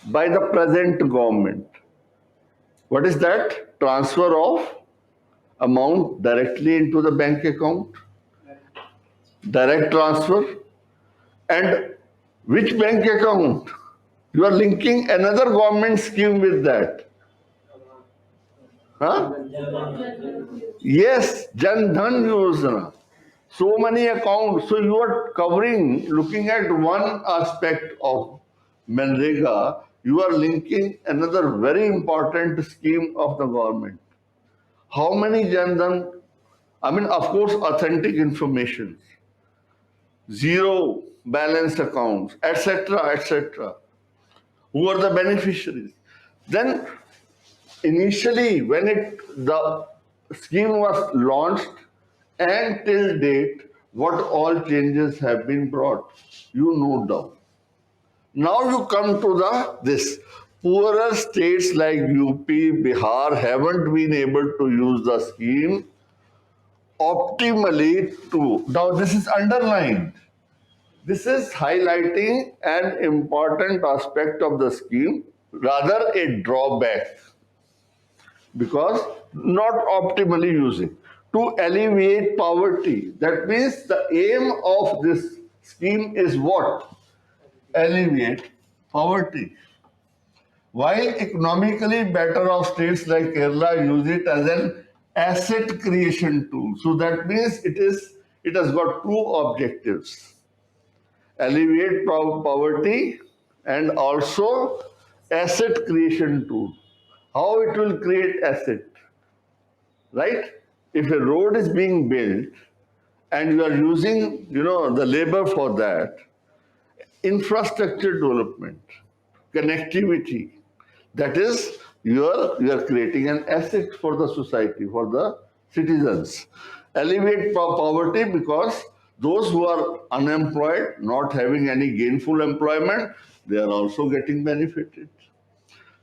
by the present government. What is that? Transfer of amount directly into the bank account, direct transfer. And which bank account? You are linking another government scheme with that. Huh? Yes, Jan Dhan Yojana. So many accounts. So you are covering, looking at one aspect of Manrega, you are linking another very important scheme of the government. How many Jan Dhan? I mean, of course, authentic information, zero balance accounts, etc., etc. Who are the beneficiaries? Then initially, when the scheme was launched and till date, what all changes have been brought, you note down. Now you come to this. Poorer states like UP, Bihar haven't been able to use the scheme optimally to. Now this is underlined. This is highlighting an important aspect of the scheme, rather a drawback, because not optimally using. To alleviate poverty, that means the aim of this scheme is what? Alleviate poverty. While economically better off states like Kerala use it as an asset creation tool. So that means it has got two objectives: alleviate poverty and also asset creation tool. How it will create asset, right? If a road is being built and you are using, the labor for that, infrastructure development, connectivity, that is, you are creating an asset for the society, for the citizens. Alleviate poverty because those who are unemployed, not having any gainful employment, they are also getting benefited.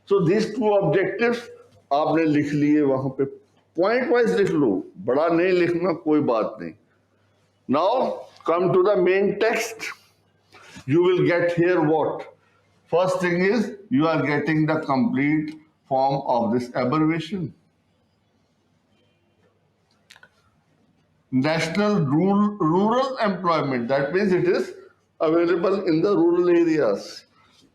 So these two objectives आपने लिख लिए वहां पे, point wise लिख लो, बड़ा नहीं लिखना, कोई बात नहीं. Now come to the main text. You will get here what? First thing is you are getting the complete form of this abbreviation. National Rural Employment. That means it is available in the rural areas.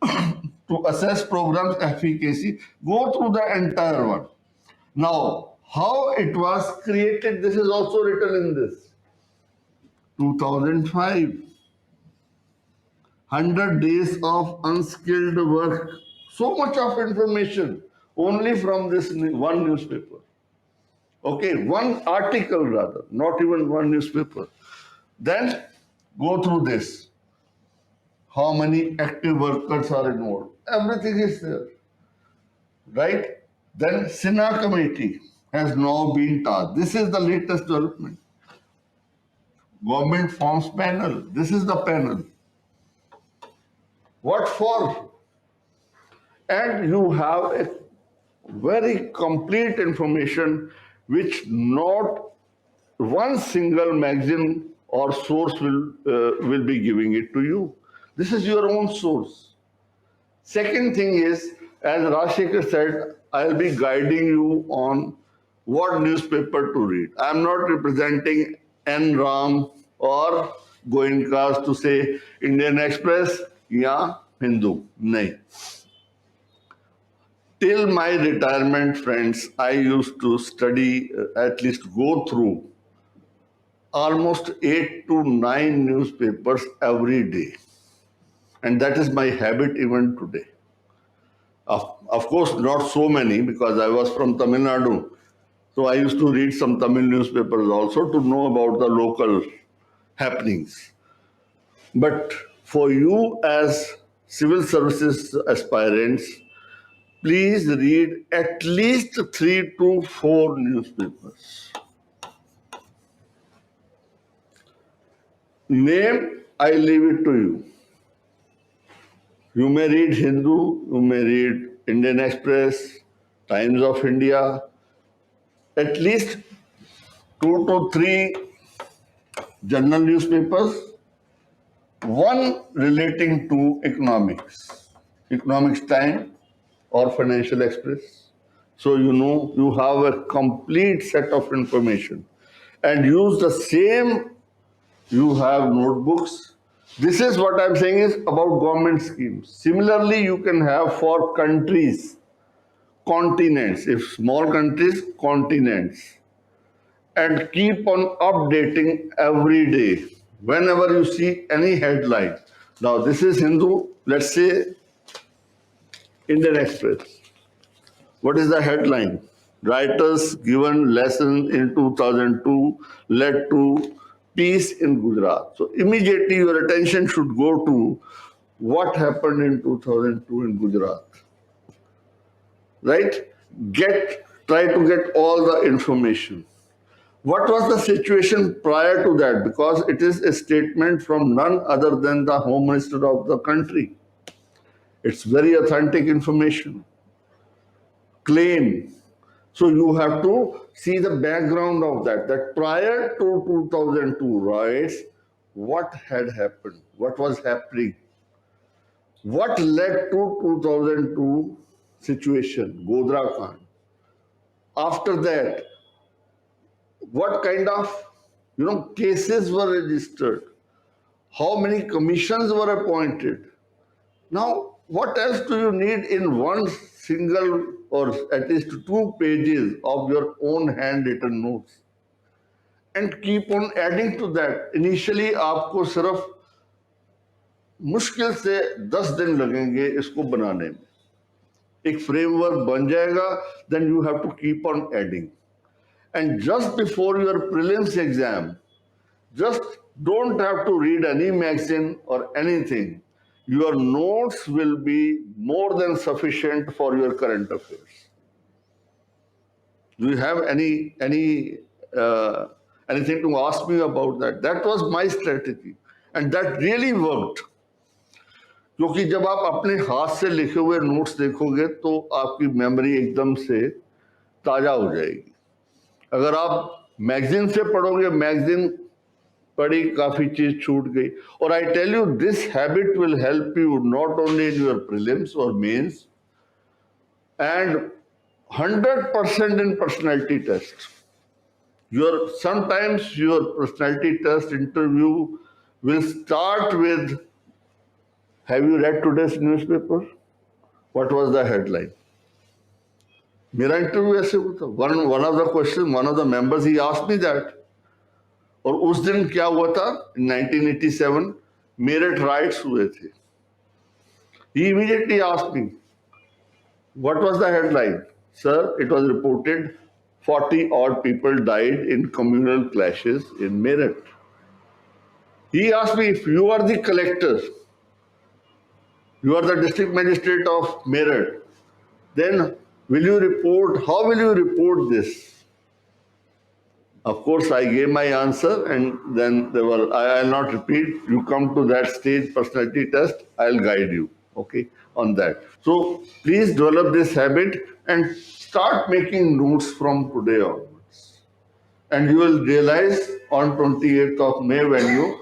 To assess programs efficacy, go through the entire one. Now, how it was created, this is also written in this. 2005. 100 days of unskilled work. So much of information only from this one newspaper. Okay, one article rather, not even one newspaper. Then go through this. How many active workers are involved? Everything is there, right? Then Sinha committee has now been tasked. This is the latest development. Government forms panel. This is the panel. What for? And you have a very complete information which not one single magazine or source will be giving it to you. This is your own source. Second thing is, as Rashekar said, I'll be guiding you on what newspaper to read. I'm not representing N. Ram or Goenkas to say Indian Express, yeah, Hindu. No. Till my retirement, friends, I used to study, at least go through almost 8 to 9 newspapers every day. And that is my habit even today. Of course, not so many because I was from Tamil Nadu. So I used to read some Tamil newspapers also to know about the local happenings. But for you as civil services aspirants, please read at least 3 to 4 newspapers. Name, I leave it to you. You may read Hindu, you may read Indian Express, Times of India, at least 2 to 3 general newspapers, one relating to economics. Economics Time or Financial Express. So you know you have a complete set of information and use the same. You have notebooks. This is what I'm saying is about government schemes. Similarly, you can have for countries, continents, if small countries, continents, and keep on updating every day whenever you see any headline. Now, this is Hindu, let's say Indian Express. What is the headline? Writers given lesson in 2002 led to peace in Gujarat. So immediately your attention should go to what happened in 2002 in Gujarat. Right? Try to get all the information. What was the situation prior to that? Because it is a statement from none other than the Home Minister of the country. It's very authentic information. Claim. So you have to see the background of that. That prior to 2002 riots, what had happened? What was happening? What led to 2002 situation, Godra Khan? After that, what kind of cases were registered? How many commissions were appointed? Now, what else do you need in one single or at least 2 pages of your own handwritten notes? And keep on adding to that. Initially, आपको सिर्फ मुश्किल से 10 दिन लगेंगे इसको बनाने में. एक फ्रेमवर्क बन जाएगा, then you have to keep on adding. And just before your prelims exam, just don't have to read any magazine or anything. Your notes will be more than sufficient for your current affairs. Do you have anything to ask me about that? That was my strategy, and that really worked. क्योंकि जब आप अपने हाथ से लिखे हुए notes देखोगे तो आपकी मेमोरी एकदम से ताजा हो जाएगी. अगर आप मैगजीन से पढ़ोगे, मैगजीन पढ़ी, काफी चीज छूट गई. और I tell you this habit will help you not only in your prelims और mains and 100% in personality test. Sometimes your personality test interview will start with, have you read today's newspaper? What was the headline? मेरा interview ऐसे होता. One of the questions, one of the members, he asked me that. और उस दिन क्या हुआ था? 1987 Meerut rights हुए थे. He immediately asked me, what was the headline? Sir, it was reported 40 odd people died in communal clashes in Meerut. He asked me, if you are the collector, you are the district magistrate of Meerut, then how will you report this? Of course, I gave my answer, and then I'll not repeat. You come to that stage, personality test, I'll guide you, okay, on that. So please develop this habit and start making notes from today onwards. And you will realize on 28th of May when you